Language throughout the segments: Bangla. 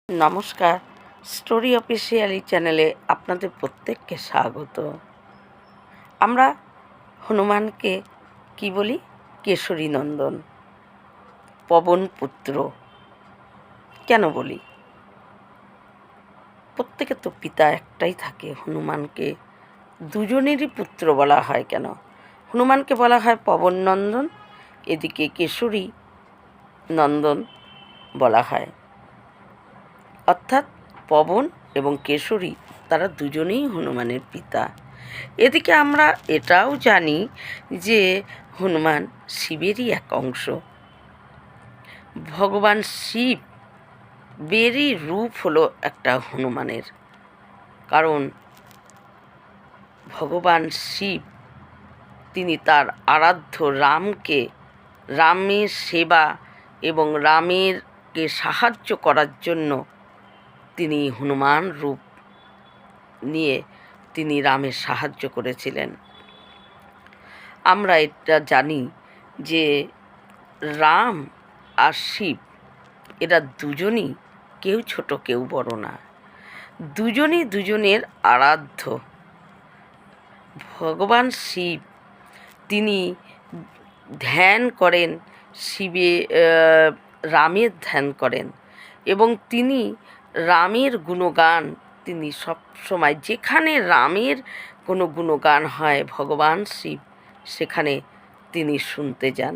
নমস্কার, স্টোরি অফিসিয়ালি চ্যানেলে আপনাদের প্রত্যেককে স্বাগত। আমরা হনুমানকে কি বলি? কেশরী নন্দন, পবন পুত্র কেন বলি? প্রত্যেকের তো পিতা একটাই থাকে। হনুমানকে দুজনেরই পুত্র বলা হয় কেন? হনুমানকে বলা হয় পবন নন্দন, এদিকে কেশরী নন্দন বলা হয়। অর্থাৎ পবন এবং কেশরী তারা দুজনেই হনুমানের পিতা। এদিকে আমরা এটাও জানি যে হনুমান শিবেরই এক অংশ। ভগবান শিবেরই রূপ হলো একটা হনুমানের, কারণ ভগবান শিব তিনি তার আরাধ্য রামের সেবা এবং রামেরকে সাহায্য করার জন্য তিনি হনুমান রূপ নিয়ে তিনি রামের সাহায্য করেছিলেন। আমরা এটা জানি যে রাম আর শিব এরা দুজনই কেউ ছোট কেউ বড় না, দুজনই দুজনের আরাধ্য। ভগবান শিব তিনি ধ্যান করেন, রামের ধ্যান করেন এবং তিনি রামের গুণগান তিনি সবসময়, যেখানে রামের কোনো গুণগান হয় ভগবান শিব সেখানে তিনি শুনতে যান।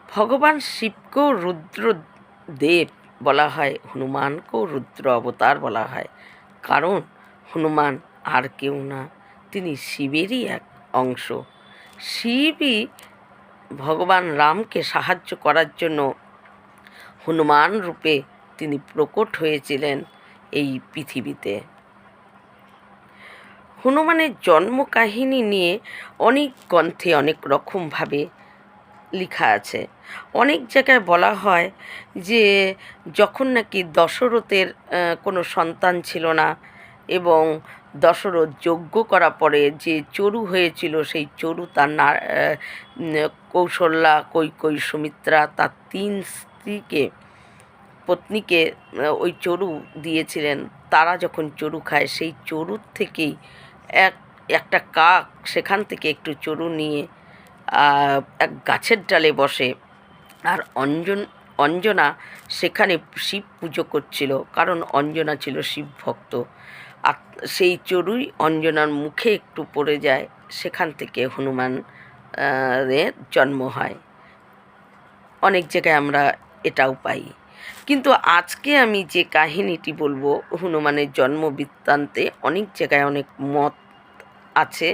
ভগবান শিবকেও রুদ্রদেব বলা হয়, হনুমানকেও রুদ্র অবতার বলা হয়, কারণ হনুমান আর কেউ না, তিনি শিবেরই এক অংশ। শিবই ভগবান রামকে সাহায্য করার জন্য হনুমান রূপে তিনি প্রকট হয়েছিলেন এই পৃথিবীতে। হনুমানের জন্ম কাহিনী নিয়ে অনেক গ্রন্থে অনেক রকমভাবে লেখা আছে। অনেক জায়গায় বলা হয় যে যখন নাকি দশরথের কোনো সন্তান ছিল না এবং দশরথ যজ্ঞ করার পরে যে চরু হয়েছিল, সেই চরু তার কৌশল্যা, কৈকেয়ী, সুমিত্রা তার 3 পত্নীকে ওই চরু দিয়েছিলেন। তারা যখন চরু খায়, সেই চরুর থেকেই একটা কাক সেখান থেকে একটু চরু নিয়ে এক গাছের ডালে বসে, আর অঞ্জনা সেখানে শিব পুজো করছিল, কারণ অঞ্জনা ছিল শিব ভক্ত। আর সেই চড়ুই অঞ্জনার মুখে একটু পড়ে যায়, সেখান থেকে হনুমান এর জন্ম হয়। অনেক জায়গায় আমরা এটাও পাই। কিন্তু আজকে আমি যে কাহিনীটি বলবো হনুমানের জন্ম বৃত্তান্তে, অনেক জায়গায় অনেক মত আছে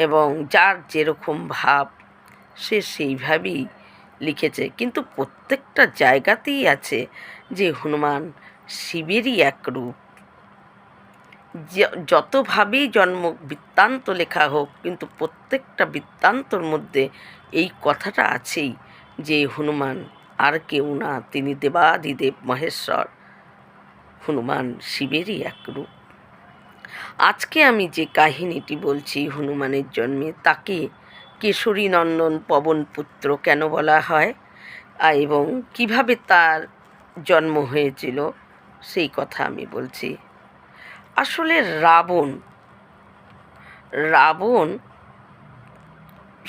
এবং যার যেরকম ভাব সে সেইভাবেই লিখেছে, কিন্তু প্রত্যেকটা জায়গাতেই আছে যে হনুমান শিবেরই এক রূপ। যতভাবেই জন্ম বৃত্তান্ত লেখা হোক, কিন্তু প্রত্যেকটা বৃত্তান্তর মধ্যে এই কথাটা আছেই যে হনুমান আর কেউ না, তিনি দেবাদিদেব মহেশ্বর, হনুমান শিবেরই এক রূপ। আজকে আমি যে কাহিনীটি বলছি হনুমানের জন্মে, তাকে কেশরী নন্দন পবন পুত্র কেন বলা হয় এবং কিভাবে তার জন্ম হয়েছিল সেই কথা আমি বলছি। আসলে রাবণ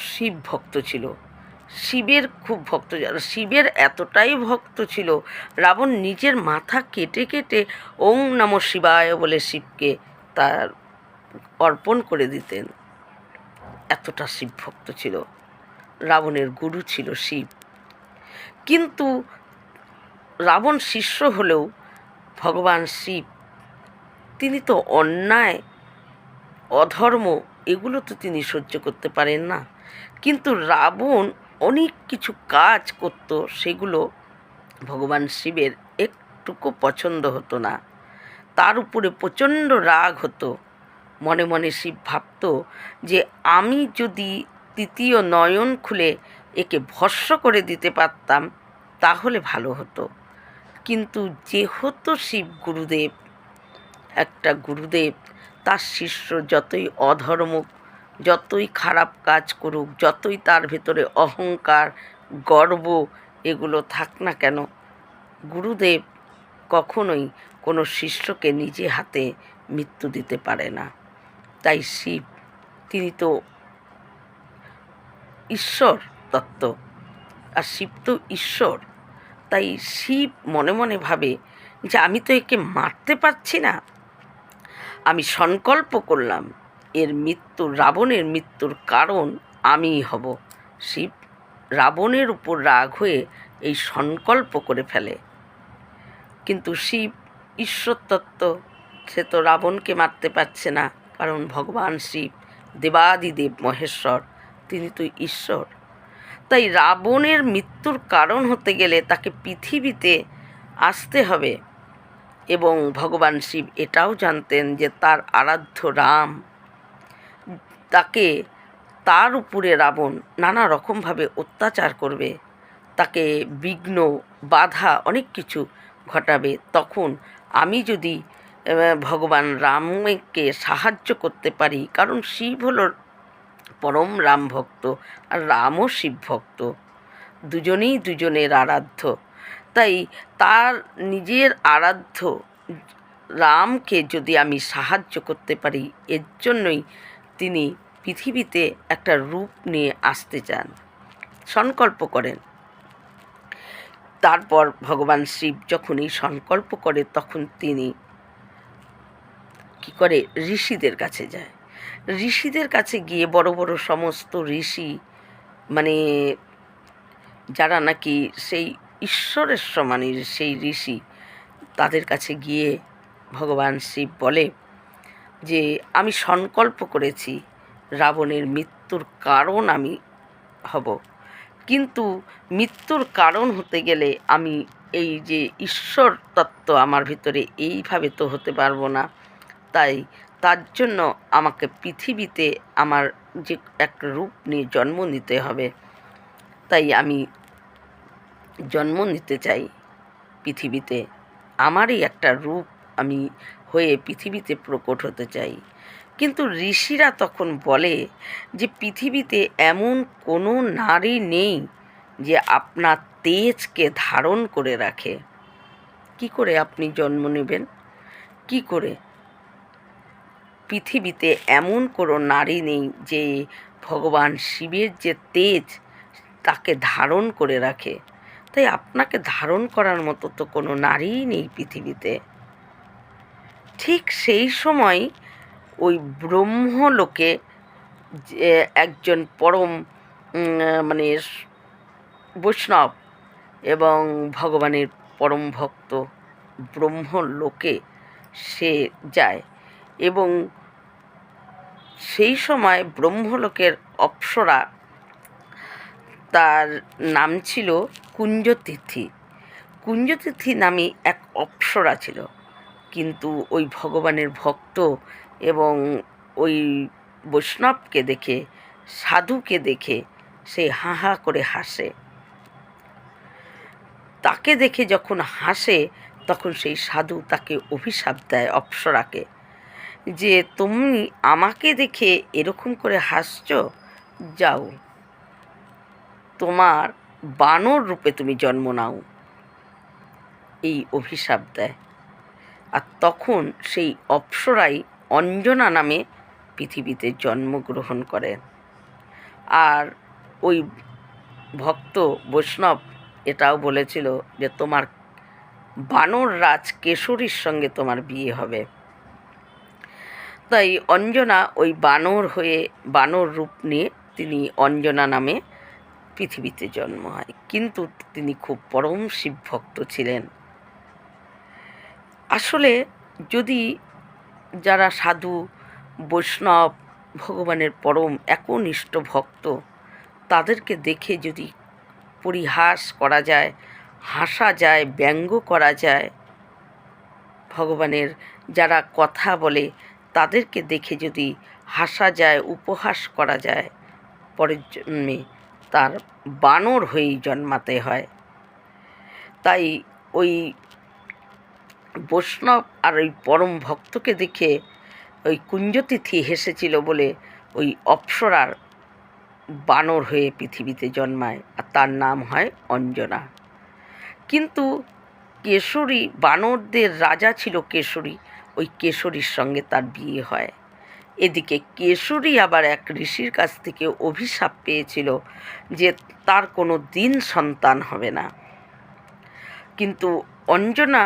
শিব ভক্ত ছিল, শিবের খুব ভক্ত। শিবের এতটাই ভক্ত ছিল, রাবণ নিজের মাথা কেটে কেটে ওং নমঃ শিবায় বলে শিবকে তার অর্পণ করে দিতেন। এতটা শিব ভক্ত ছিল, রাবণের গুরু ছিল শিব। কিন্তু রাবণ শিষ্য হলেও ভগবান শিব তিনি তো অন্যায়, অধর্ম এগুলো তো তিনি সহ্য করতে পারেন না। কিন্তু রাবণ অনেক কিছু কাজ করত, সেগুলো ভগবান শিবের একটুকু পছন্দ হতো না, তার উপরে প্রচণ্ড রাগ হতো। মনে মনে শিব ভাবত যে আমি যদি তৃতীয় নয়ন খুলে একে ভস্ম করে দিতে পারতাম তাহলে ভালো হতো। কিন্তু যেহেতু শিব গুরুদেব, একটা গুরুদেব, তার শিষ্য যতই অধর্ম, যতই খারাপ কাজ করুক, যতই তার ভেতরে অহংকার, গর্ব এগুলো থাক না কেন, গুরুদেব কখনোই কোনো শিষ্যকে নিজে হাতে মৃত্যু দিতে পারে না। তাই শিব, তিনি তো ঈশ্বর তত্ত্ব, আর শিব তো ঈশ্বর। তাই শিব মনে মনে ভাবে যে আমি তো একে মারতে পারছি না, আমি সংকল্প করলাম এর মৃত্যু, রাবণের মৃত্যুর কারণ আমিই হব। শিব রাবণের উপর রাগ হয়ে এই সংকল্প করে ফেলে। কিন্তু শিব ঈশ্বর তত্ত্ব, সে তো রাবণকে মারতে পারছে না, কারণ ভগবান শিব দেবাদিদেব মহেশ্বর, তিনি তো ঈশ্বর। তাই রাবণের মৃত্যুর কারণ হতে গেলে তাকে পৃথিবীতে আসতে হবে। এবং ভগবান শিব এটাও জানতেন যে তার আরাধ্য রাম, তার উপরে রাবণ নানা রকমভাবে অত্যাচার করবে, তাকে বিঘ্ন বাধা অনেক কিছু ঘটাবে। তখন আমি যদি ভগবান রামকে সাহায্য করতে পারি, কারণ শিব হল পরম রাম ভক্ত আর রামও শিব ভক্ত, দুজনেই দুজনের আরাধ্য। তাই তার নিজের আরাধ্য রামকে যদি আমি সাহায্য করতে পারি, এর জন্যই তিনি পৃথিবীতে একটা রূপ নিয়ে আসতে চান, সংকল্প করেন। তারপর ভগবান শিব যখন এই সংকল্প করে, তখন তিনি কি করে, ঋষিদের কাছে যায়। ঋষিদের কাছে গিয়ে বড় বড় সমস্ত ঋষি, মানে যারা নাকি সেই ঈশ্বরের সমানের সেই ঋষি, তাদের কাছে গিয়ে ভগবান শিব বলে যে আমি সংকল্প করেছি রাবণের মৃত্যুর কারণ আমি হব, কিন্তু মৃত্যুর কারণ হতে গেলে আমি এই যে ঈশ্বর তত্ত্ব আমার ভিতরে, এইভাবে তো হতে পারবো না। তাই তার জন্য আমাকে পৃথিবীতে আমার যে এক রূপ নিয়ে জন্ম নিতে হবে। তাই আমি জন্ম নিতে চাই পৃথিবীতে, আমারই একটা রূপ আমি হয়ে পৃথিবীতে প্রকট হতে চাই। কিন্তু ঋষিরা তখন বলে যে পৃথিবীতে এমন কোনো নারী নেই যে আপনার তেজকে ধারণ করে রাখে। কি করে আপনি জন্ম নেবেন? কি করে? পৃথিবীতে এমন কোনো নারী নেই যে ভগবান শিবের যে তেজ তাকে ধারণ করে রাখে। তাই আপনাকে ধারণ করার মতো তো কোনো নারীই নেই পৃথিবীতে। ঠিক সেই সময় ওই ব্রহ্মলোকে যে একজন পরম মানে বৈষ্ণব এবং ভগবানের পরম ভক্ত ব্রহ্মলোকে সে যায়, এবং সেই সময় ব্রহ্মলোকের অপ্সরা, তার নাম ছিল কুঞ্জতিথি। কুঞ্জতিথি নামে এক অপ্সরা ছিল, কিন্তু ওই ভগবানের ভক্ত এবং ওই বৈষ্ণবকে দেখে, সাধুকে দেখে সে হাঁ হাঁ করে হাসে। তাকে দেখে যখন হাসে, তখন সেই সাধু তাকে অভিশাপ দেয়, অপ্সরাকে, যে তুমি আমাকে দেখে এরকম করে হাসছ, যাও তোমার বানর রূপে তুমি জন্ম নাও, এই অভিশাপ দেয়। আর তখন সেই অপ্সরাই অঞ্জনা নামে পৃথিবীতে জন্মগ্রহণ করে। আর ওই ভক্ত বৈষ্ণব এটাও বলেছিল যে তোমার বানর রাজ কেশরীর সঙ্গে তোমার বিয়ে হবে। তাই অঞ্জনা ওই বানর হয়ে, বানর রূপ নিয়ে তিনি অঞ্জনা নামে পৃথিবীতে জন্ম হয়। কিন্তু তিনি খুব পরম শিব ভক্ত ছিলেন। আসলে যদি যারা সাধু বৈষ্ণব ভগবানের পরম একনিষ্ঠ ভক্ত, তাদেরকে দেখে যদি পরিহাস করা যায়, হাসা যায়, ব্যঙ্গ করা যায়, ভগবানের যারা কথা বলে তাদেরকে দেখে যদি হাসা যায়, উপহাস করা যায়, পরের জন্মে তার বানর হয়েই জন্মাতে হয়। তাই ওই বৈষ্ণব আর ওই পরম ভক্তকে দেখে ওই কুঞ্জতিথি হেসেছিল বলে ওই অপ্সরার বানর হয়ে পৃথিবীতে জন্মায়, আর তার নাম হয় অঞ্জনা। কিন্তু কেশরী, বানরদের রাজা ছিল কেশরী, ওই কেশরীর সঙ্গে তার বিয়ে হয়। এদিকে কেশরী আবার এক ঋষির কাছ থেকে অভিশাপ পেয়েছিল যে তার কোনো দিন সন্তান হবে না। কিন্তু অঞ্জনা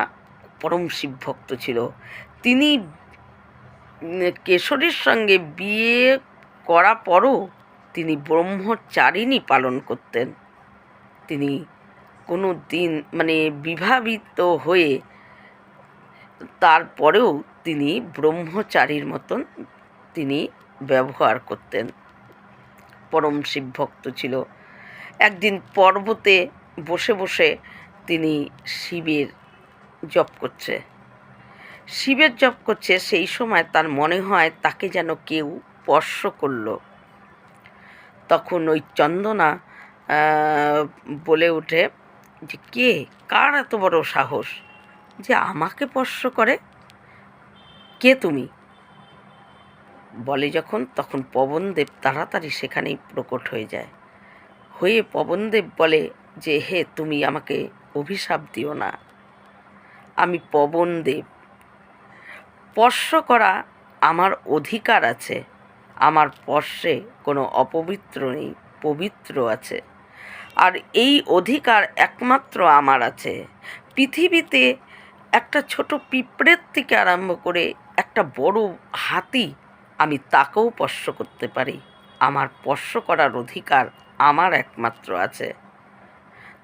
পরম শিবভক্ত ছিল। তিনি কেশরীর সঙ্গে বিয়ে করা পরও তিনি ব্রহ্মচারিণী পালন করতেন। তিনি কোনো দিন বিবাহিত হয়ে তারপরেও তিনি ব্রহ্মচারীর মতন তিনি ব্যবহার করতেন। পরম শিবভক্ত ছিল। একদিন পর্বতে বসে বসে তিনি শিবের জপ করছে। সেই সময় তার মনে হয় তাকে যেন কেউ স্পর্শ করল। তখন ওই চন্দনা বলে ওঠে যে কে, কার এত বড় সাহস যে আমাকে স্পর্শ করে, কে তুমি? বলে যখন, তখন পবনদেব তাড়াতাড়ি সেখানেই প্রকট হয়ে যায়। পবনদেব বলে যে হে, তুমি আমাকে অভিশাপ দিও না, আমি পবনদেব, স্পর্শ করা আমার অধিকার আছে, আমার স্পর্শে কোনো অপবিত্র নেই, পবিত্র আছে। আর এই অধিকার একমাত্র আমার আছে। পৃথিবীতে একটা ছোট পিঁপড়ের থেকে আরম্ভ করে একটা বড় হাতি, আমি তাকেও স্পর্শ করতে পারি। আমার স্পর্শ করার অধিকার আমার একমাত্র আছে।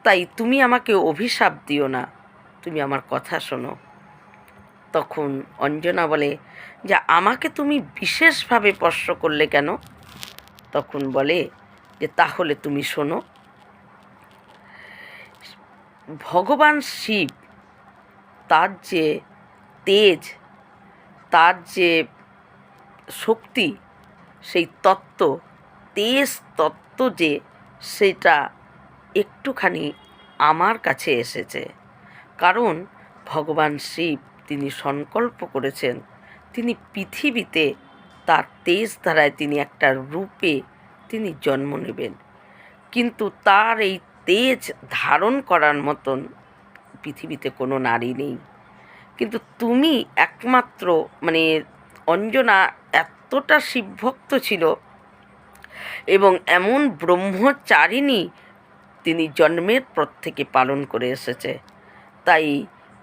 তাই তুমি আমাকে অভিশাপ দিও না, তুমি আমার কথা শোনো। তখন অঞ্জনা বলে যে আমাকে তুমি বিশেষভাবে স্পর্শ করলে কেন? তখন বলে যে তাহলে তুমি শোনো। ভগবান শিব, তার যে তেজ, তার যে শক্তি, সেই তত্ত্ব, তেজ তত্ত্ব যে, সেটা একটুখানি আমার কাছে এসেছে। কারণ ভগবান শিব তিনি সংকল্প করেছেন তিনি পৃথিবীতে তার তেজ দ্বারায় তিনি একটা রূপে তিনি জন্ম নেবেন। কিন্তু তার এই তেজ ধারণ করার মতন পৃথিবীতে কোনো নারী নেই। কিন্তু তুমি একমাত্র, অঞ্জনা এতটা শিবভক্ত ছিল এবং এমন ব্রহ্মচারিণী তিনি জন্মের পর থেকে পালন করে এসেছে। তাই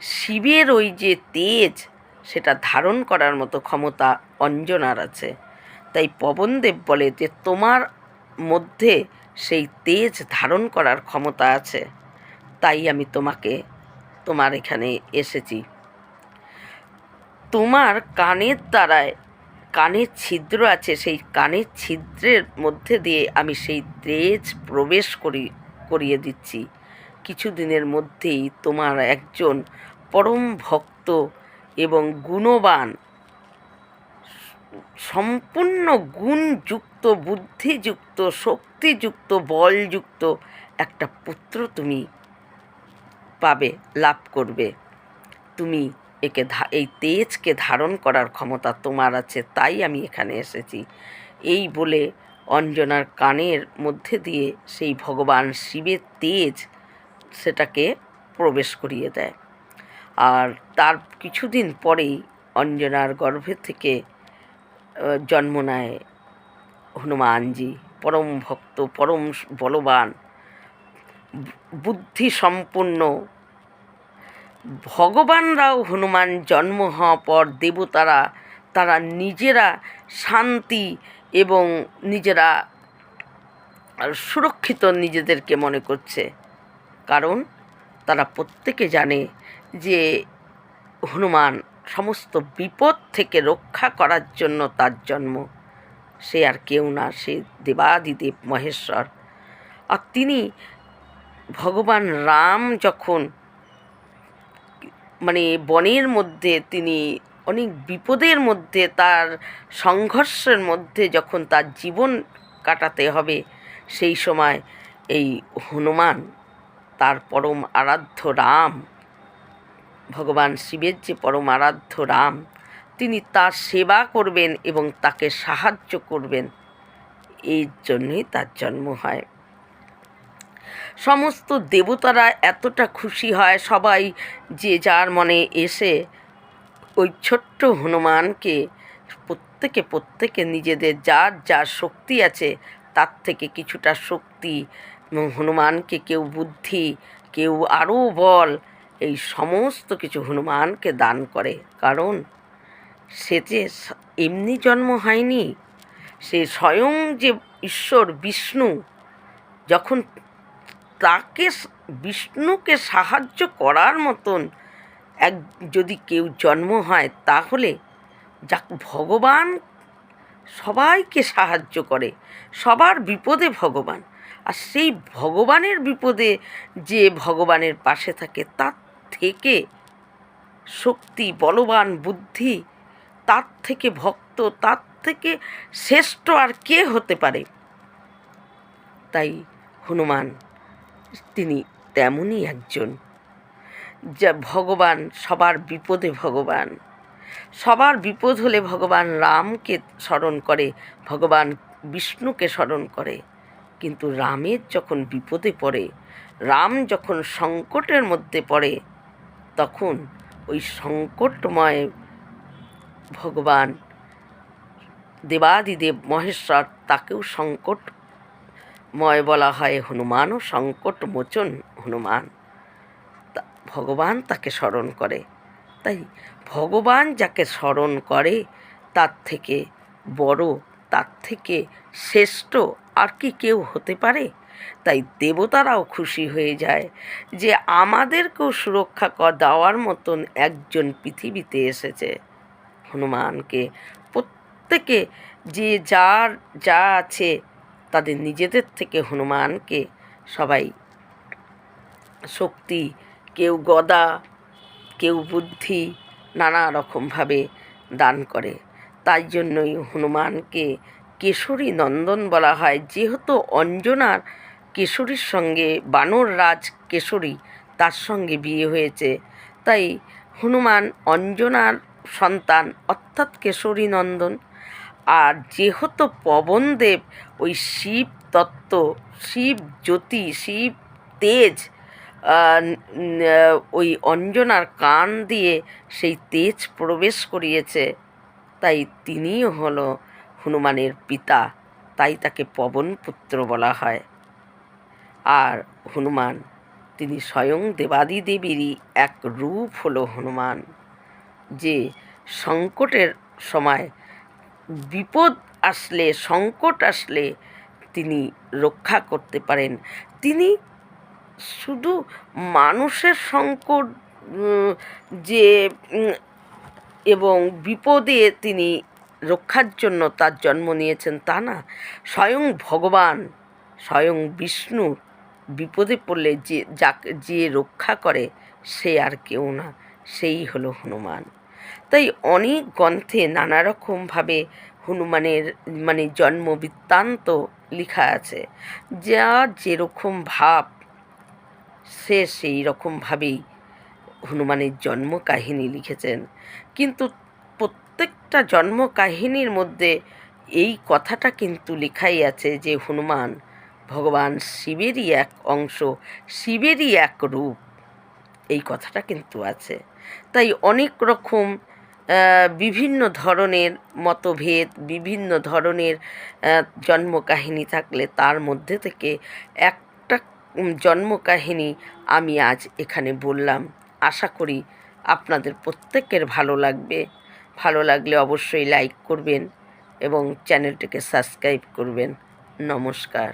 শিবের ওই যে তেজ, সেটা ধারণ করার মতো ক্ষমতা অঞ্জনার আছে। তাই পবনদেব বলে যে তোমার মধ্যে সেই তেজ ধারণ করার ক্ষমতা আছে, তাই আমি তোমার এখানে এসেছি। তোমার কানের দ্বারায়, কানের ছিদ্র আছে, সেই কানের ছিদ্রের মধ্যে দিয়ে আমি সেই তেজ প্রবেশ করিয়ে দিচ্ছি। কিছুদিনের মধ্যেই তোমার একজন পরম ভক্ত এবং গুণবান, সম্পূর্ণ গুণযুক্ত, বুদ্ধিযুক্ত, শক্তিযুক্ত, বলযুক্ত একটা পুত্র তুমি পাবে, লাভ করবে। তুমি এই তেজকে ধারণ করার ক্ষমতা তোমার আছে, তাই আমি এখানে এসেছি। এই বলে অঞ্জনার কানের মধ্যে দিয়ে সেই ভগবান শিবের তেজ সেটাকে প্রবেশ করিয়ে দেয়। আর তার কিছুদিন পরেই অঞ্জনার গর্ভে থেকে জন্ম নেয় হনুমানজি, পরম ভক্ত, পরম বলবান, বুদ্ধি সম্পন্ন। ভগবানরাও হনুমান জন্ম হওয়ার পর দেবতারা তারা নিজেরা শান্তি এবং নিজেরা সুরক্ষিত নিজেদেরকে মনে করছে। কারণ তারা প্রত্যেকে জানে যে হনুমান সমস্ত বিপদ থেকে রক্ষা করার জন্য তার জন্ম। সে আর কেউ না, সে দেবাদিদেব মহেশ্বর। আর তিনি ভগবান রাম যখন বনের মধ্যে তিনি অনেক বিপদের মধ্যে, তার সংঘর্ষের মধ্যে যখন তার জীবন কাটাতে হবে, সেই সময় এই হনুমান, তার পরম আরাধ্য রাম, ভগবান শিবের যে পরম আরাধ্য রাম, তিনি তার সেবা করবেন এবং তাকে সাহায্য করবেন, এই জন্যই তার জন্ম হয়। সমস্ত দেবতারা এতটা খুশি হয়, সবাই যে যার মনে এসে ওই ছোট্ট হনুমানকে প্রত্যেকে নিজেদের যার যার শক্তি আছে তার থেকে কিছুটা শক্তি হনুমানকে, কেউ বুদ্ধি, কেউ আরও বল, এই সমস্ত কিছু হনুমানকে দান করে। কারণ সে যে এমনি জন্ম হয়নি, সে স্বয়ং যে ঈশ্বর বিষ্ণু, যখন তাকে বিষ্ণুকে সাহায্য করার মতন এক যদি কেউ জন্ম হয়, তাহলে যাক ভগবান সবাইকে সাহায্য করে, সবার বিপদে ভগবান। আর সেই ভগবানের বিপদে যে ভগবানের পাশে থাকে, তার থেকে শক্তি, বলবান, বুদ্ধি, তার থেকে ভক্ত, তার থেকে শ্রেষ্ঠ আর কে হতে পারে? তাই হনুমান তিনি তেমনই একজন, যা ভগবান সবার বিপদে, ভগবান সবার বিপদ হলে ভগবান রামকে স্মরণ করে, ভগবান বিষ্ণুকে স্মরণ করে। কিন্তু রামের যখন বিপদে পড়ে, রাম যখন সংকটের মধ্যে পড়ে, তখন ওই সংকটময় ভগবান দেবাদিদেব মহেশ্বর, তাকেও সংকটময় বলা হয়। হনুমানও সংকটমোচন হনুমান, ভগবান তাকে স্মরণ করে। তাই ভগবান যাকে স্মরণ করে, তার থেকে বড়, তার থেকে শ্রেষ্ঠ আর কি কেউ হতে পারে? তাই দেবতারাও খুশি হয়ে যায় যে আমাদেরকেও সুরক্ষা দেওয়ার মতন একজন পৃথিবীতে এসেছে। হনুমানকে প্রত্যেকে যে যার যা আছে তাদের নিজেদের থেকে হনুমানকে সবাই শক্তি, কেউ গদা, কেউ বুদ্ধি, নানা রকমভাবে দান করে। তাই জন্যই হনুমানকে কেশরী নন্দন বলা হয়। যেহেতু অঞ্জনার কেশরীর সঙ্গে বানর রাজ কেশরী, তার সঙ্গে বিয়ে হয়েছে, তাই হনুমান অঞ্জনার সন্তান, অর্থাৎ কেশরী নন্দন। আর যেহেতু পবনদেব ওই শিব তত্ত্ব, শিব জ্যোতি, শিব তেজ, ওই অঞ্জনার কান দিয়ে সেই তেজ প্রবেশ করিয়েছে, তাই তিনিও হলো হনুমানের পিতা, তাই তাকে পবনপুত্র বলা হয়। আর হনুমান তিনি স্বয়ং দেবাদিদেবীরই এক রূপ হলো হনুমান, যে সংকটের সময়, বিপদ আসলে, সংকট আসলে তিনি রক্ষা করতে পারেন। তিনি শুধু মানুষের সংকট যে এবং বিপদে তিনি রক্ষার জন্য তার জন্ম নিয়েছেন তা না, স্বয়ং ভগবান, স্বয়ং বিষ্ণু বিপদে পড়লে যে রক্ষা করে, সে আর কেউ না, সেই হলো হনুমান। তাই অনেক গ্রন্থে নানা রকমভাবে হনুমানের জন্ম বৃত্তান্ত লেখা আছে। যার যেরকম ভাব, সে সেই রকমভাবেই হনুমানের জন্ম কাহিনী লিখেছেন। কিন্তু প্রত্যেকটা জন্ম কাহিনীর মধ্যে এই কথাটা কিন্তু লেখাই আছে যে হনুমান ভগবান শিবেরই এক অংশ, শিবেরই এক রূপ, এই কথাটা কিন্তু আছে। তাই অনেক রকম বিভিন্ন ধরনের মতভেদ, বিভিন্ন ধরনের জন্মকাহিনী থাকলে তার মধ্যে থেকে একটা জন্মকাহিনী আমি আজ এখানে বললাম। আশা করি আপনাদের প্রত্যেকের ভালো লাগবে। ভালো লাগলে অবশ্যই লাইক করবেন এবং চ্যানেলটিকে সাবস্ক্রাইব করবেন। নমস্কার।